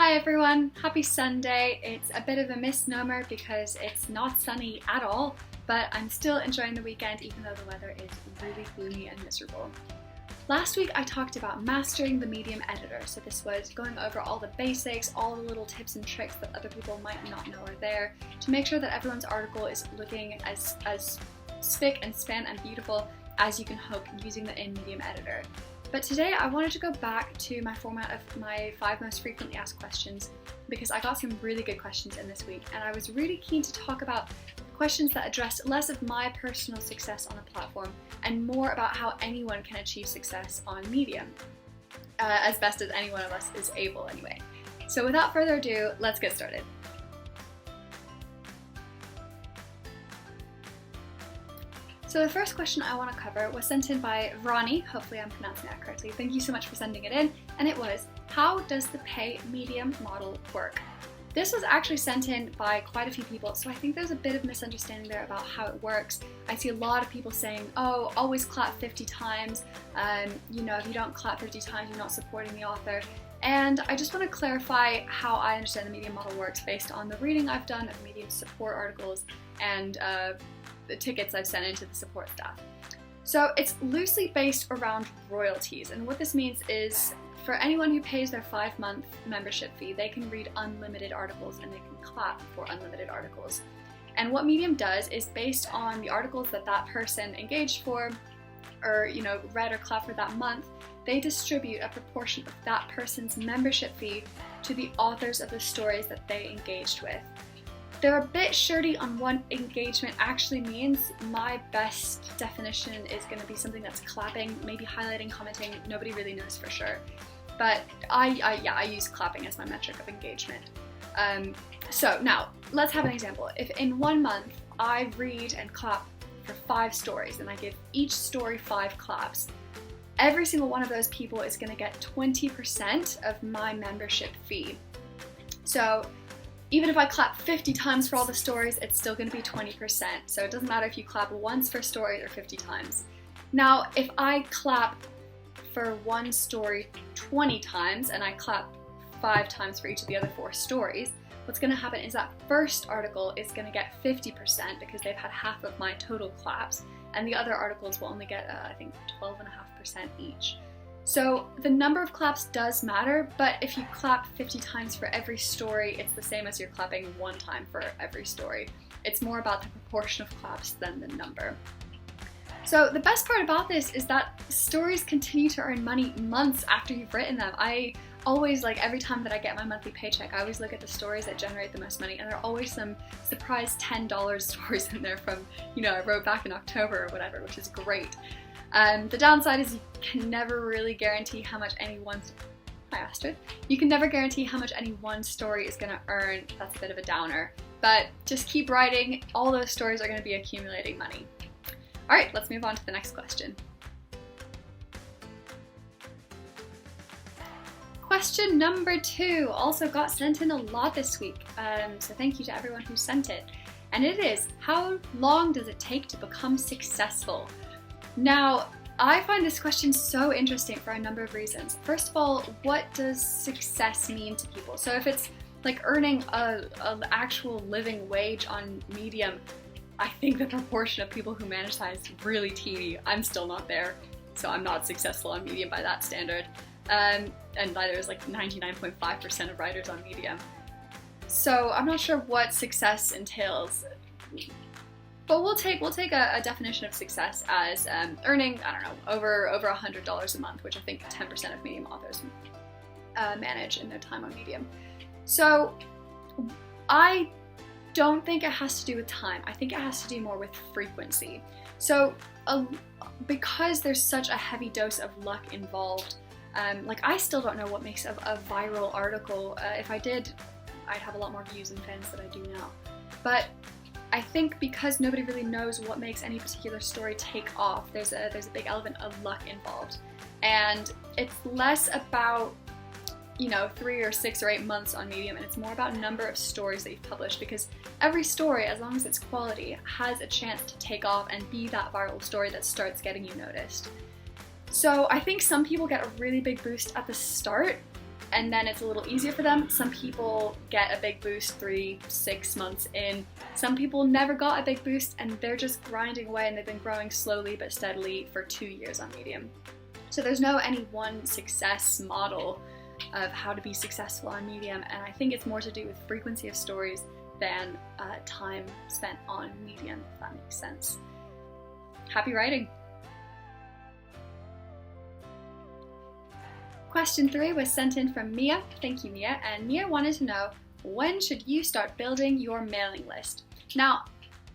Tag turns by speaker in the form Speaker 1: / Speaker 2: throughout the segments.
Speaker 1: Hi everyone, happy Sunday. It's a bit of a misnomer because it's not sunny at all, but I'm still enjoying the weekend even though the weather is really gloomy and miserable. Last week I talked about mastering the Medium editor, so this was going over all the basics, all the little tips and tricks that other people might not know are there to make sure that everyone's article is looking as spick and span and beautiful as you can hope using the Medium editor. But today I wanted to go back to my format of my 5 most frequently asked questions because I got some really good questions in this week, and I was really keen to talk about questions that addressed less of my personal success on the platform and more about how anyone can achieve success on Medium, as best as any one of us is able anyway. So without further ado, let's get started. So the first question I want to cover was sent in by Ronnie, hopefully I'm pronouncing that correctly. Thank you so much for sending it in, and it was, how does the pay medium model work? This was actually sent in by quite a few people, so I think there's a bit of misunderstanding there about how it works. I see a lot of people saying, oh, always clap 50 times, if you don't clap 50 times, you're not supporting the author. And I just want to clarify how I understand the Medium model works based on the reading I've done of Medium support articles and the tickets I've sent into the support staff. So it's loosely based around royalties, and what this means is for anyone who pays their 5-month membership fee, they can read unlimited articles and they can clap for unlimited articles. And what Medium does is based on the articles that that person engaged for or read or clapped for that month, they distribute a proportion of that person's membership fee to the authors of the stories that they engaged with. They're a bit shirty on what engagement actually means. My best definition is going to be something that's clapping, maybe highlighting, commenting. Nobody really knows for sure. But I use clapping as my metric of engagement. So now, let's have an example. If in 1 month I read and clap for 5 stories and I give each story 5 claps, every single one of those people is going to get 20% of my membership fee. So even if I clap 50 times for all the stories, it's still going to be 20%. So it doesn't matter if you clap once for a story or 50 times. Now, if I clap for one story 20 times and I clap 5 times for each of the other 4 stories, what's going to happen is that first article is going to get 50% because they've had half of my total claps, and the other articles will only get, I think, 12.5% each. So the number of claps does matter, but if you clap 50 times for every story, it's the same as you're clapping 1 time for every story. It's more about the proportion of claps than the number. So the best part about this is that stories continue to earn money months after you've written them. I always, every time that I get my monthly paycheck, I always look at the stories that generate the most money, and there are always some surprise $10 stories in there from, I wrote back in October or whatever, which is great. The downside is you can never really guarantee how much you can never guarantee how much any one story is going to earn. That's a bit of a downer, but just keep writing. All those stories are going to be accumulating money. All right, let's move on to the next question. Question number 2 also got sent in a lot this week, so thank you to everyone who sent it. And it is, how long does it take to become successful? Now, I find this question so interesting for a number of reasons. First of all, what does success mean to people? So if it's like earning an actual living wage on Medium, I think the proportion of people who manage that is really teeny. I'm still not there, so I'm not successful on Medium by that standard. And neither is 99.5% of writers on Medium. So I'm not sure what success entails. But we'll take a definition of success as earning, over $100 a month, which I think 10% of Medium authors manage in their time on Medium. So I don't think it has to do with time. I think it has to do more with frequency. So because there's such a heavy dose of luck involved, I still don't know what makes a viral article. If I did, I'd have a lot more views and fans than I do now. But I think because nobody really knows what makes any particular story take off, there's a big element of luck involved. And it's less about 3 or 6 or 8 months on Medium, and it's more about number of stories that you've published, because every story, as long as it's quality, has a chance to take off and be that viral story that starts getting you noticed. So I think some people get a really big boost at the start, and then it's a little easier for them. Some people get a big boost 3-6 months in. Some people never got a big boost and they're just grinding away, and they've been growing slowly but steadily for 2 years on Medium. So there's no any one success model of how to be successful on Medium, and I think it's more to do with frequency of stories than time spent on Medium, if that makes sense. Happy writing! Question 3 was sent in from Mia. Thank you, Mia. And Mia wanted to know, when should you start building your mailing list? Now,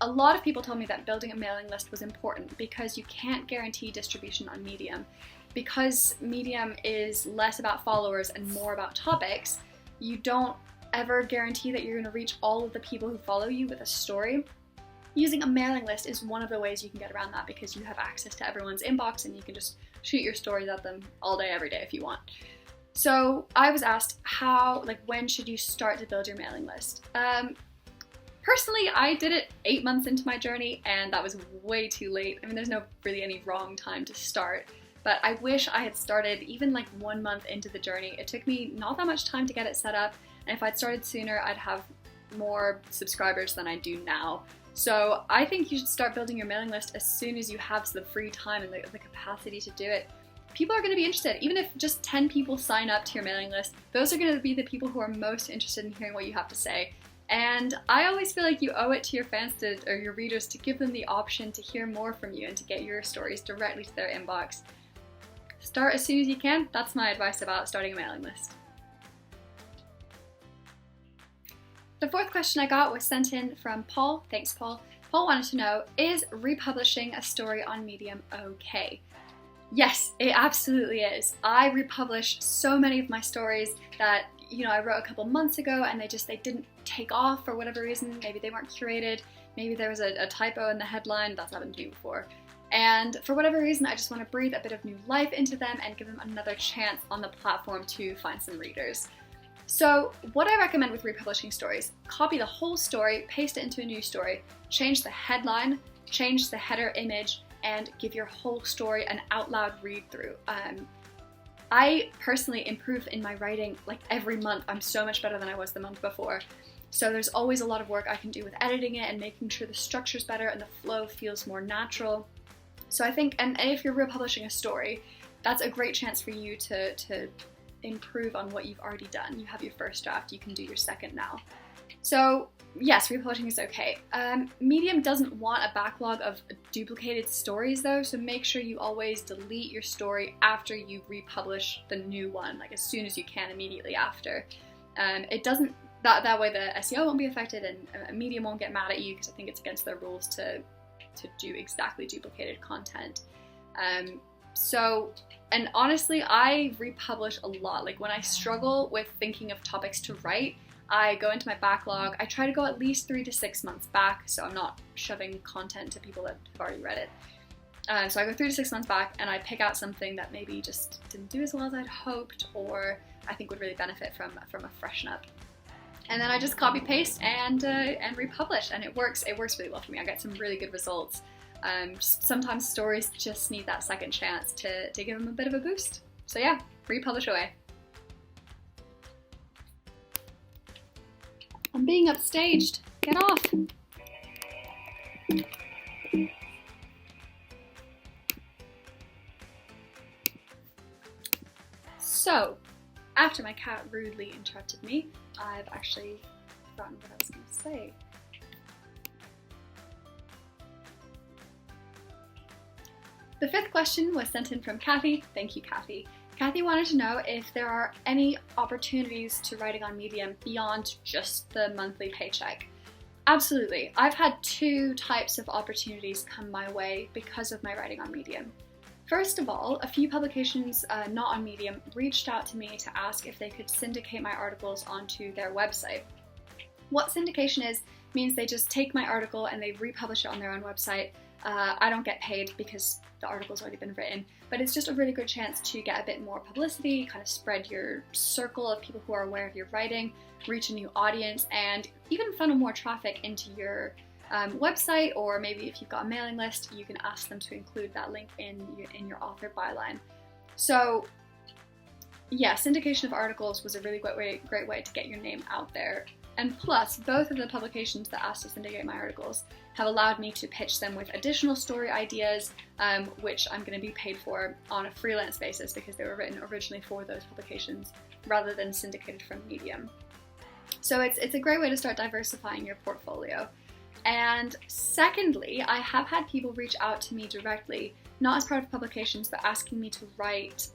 Speaker 1: a lot of people told me that building a mailing list was important because you can't guarantee distribution on Medium. Because Medium is less about followers and more about topics, you don't ever guarantee that you're going to reach all of the people who follow you with a story. Using a mailing list is one of the ways you can get around that, because you have access to everyone's inbox and you can just shoot your stories at them all day, every day if you want. So I was asked when should you start to build your mailing list? Personally, I did it 8 months into my journey, and that was way too late. I mean, there's no really any wrong time to start, but I wish I had started even like 1 month into the journey. It took me not that much time to get it set up, and if I'd started sooner, I'd have more subscribers than I do now. So I think you should start building your mailing list as soon as you have the free time and the capacity to do it. People are going to be interested. Even if just 10 people sign up to your mailing list, those are going to be the people who are most interested in hearing what you have to say. And I always feel like you owe it to your fans or your readers to give them the option to hear more from you and to get your stories directly to their inbox. Start as soon as you can. That's my advice about starting a mailing list. The 4th question I got was sent in from Paul. Thanks, Paul. Paul wanted to know, is republishing a story on Medium okay? Yes, it absolutely is. I republish so many of my stories that, I wrote a couple months ago and they didn't take off for whatever reason. Maybe they weren't curated. Maybe there was a typo in the headline. That's happened to me before. And for whatever reason, I just want to breathe a bit of new life into them and give them another chance on the platform to find some readers. So what I recommend with republishing stories, copy the whole story, paste it into a new story, change the headline, change the header image, and give your whole story an out loud read through. I personally improve in my writing like every month. I'm so much better than I was the month before. So there's always a lot of work I can do with editing it and making sure the structure's better and the flow feels more natural. So I think, and if you're republishing a story, that's a great chance for you to improve on what you've already done. You have your first draft, you can do your second now. So yes, republishing is okay. Medium doesn't want a backlog of duplicated stories though, so make sure you always delete your story after you republish the new one, like as soon as you can, immediately after. It doesn't, that way the SEO won't be affected and Medium won't get mad at you, because I think it's against their rules to do exactly duplicated content. And honestly, I republish a lot. Like when I struggle with thinking of topics to write, I go into my backlog. I try to go at least 3 to 6 months back, so I'm not shoving content to people that have already read it. So I go 3 to 6 months back and I pick out something that maybe just didn't do as well as I'd hoped, or I think would really benefit from a freshen up. And then I just copy paste and republish, and it works really well for me. I get some really good results. Sometimes stories just need that second chance to give them a bit of a boost. So yeah, republish away. I'm being upstaged. Get off. So, after my cat rudely interrupted me, I've actually forgotten what I was going to say. The 5th question was sent in from Kathy. Thank you, Kathy. Kathy wanted to know if there are any opportunities to writing on Medium beyond just the monthly paycheck. Absolutely. I've had 2 types of opportunities come my way because of my writing on Medium. First of all, a few publications not on Medium reached out to me to ask if they could syndicate my articles onto their website. What syndication is means they just take my article and they republish it on their own website. I don't get paid because the article's already been written, but it's just a really good chance to get a bit more publicity, kind of spread your circle of people who are aware of your writing, reach a new audience, and even funnel more traffic into your website, or maybe if you've got a mailing list, you can ask them to include that link in your author byline. So yeah, syndication of articles was a really great way to get your name out there. And plus, both of the publications that asked to syndicate my articles have allowed me to pitch them with additional story ideas, which I'm going to be paid for on a freelance basis because they were written originally for those publications rather than syndicated from Medium. So it's a great way to start diversifying your portfolio. And secondly, I have had people reach out to me directly, not as part of publications, but asking me to write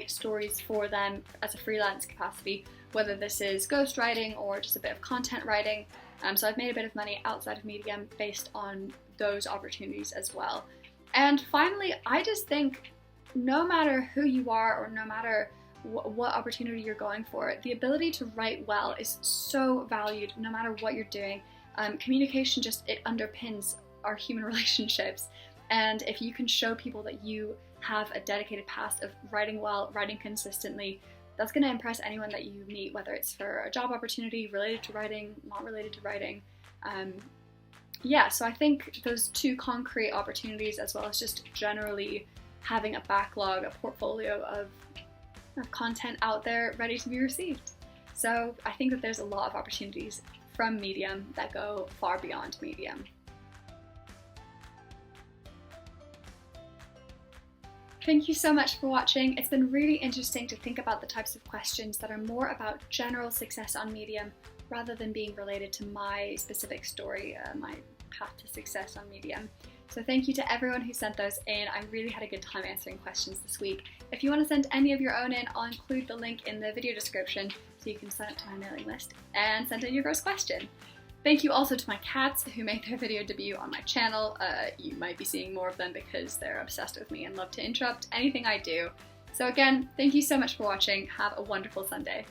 Speaker 1: stories for them as a freelance capacity, whether this is ghostwriting or just a bit of content writing. So I've made a bit of money outside of Medium based on those opportunities as well. And finally, I just think no matter who you are or no matter what opportunity you're going for, the ability to write well is so valued no matter what you're doing. Communication it underpins our human relationships. And if you can show people that you have a dedicated past of writing well, writing consistently, that's going to impress anyone that you meet, whether it's for a job opportunity related to writing, not related to writing. So I think those two concrete opportunities, as well as just generally having a backlog, a portfolio of content out there ready to be received. So I think that there's a lot of opportunities from Medium that go far beyond Medium. Thank you so much for watching. It's been really interesting to think about the types of questions that are more about general success on Medium rather than being related to my specific story, my path to success on Medium. So thank you to everyone who sent those in. I really had a good time answering questions this week. If you want to send any of your own in, I'll include the link in the video description so you can sign up to my mailing list and send in your first question. Thank you also to my cats who made their video debut on my channel. You might be seeing more of them because they're obsessed with me and love to interrupt anything I do. So again, thank you so much for watching. Have a wonderful Sunday.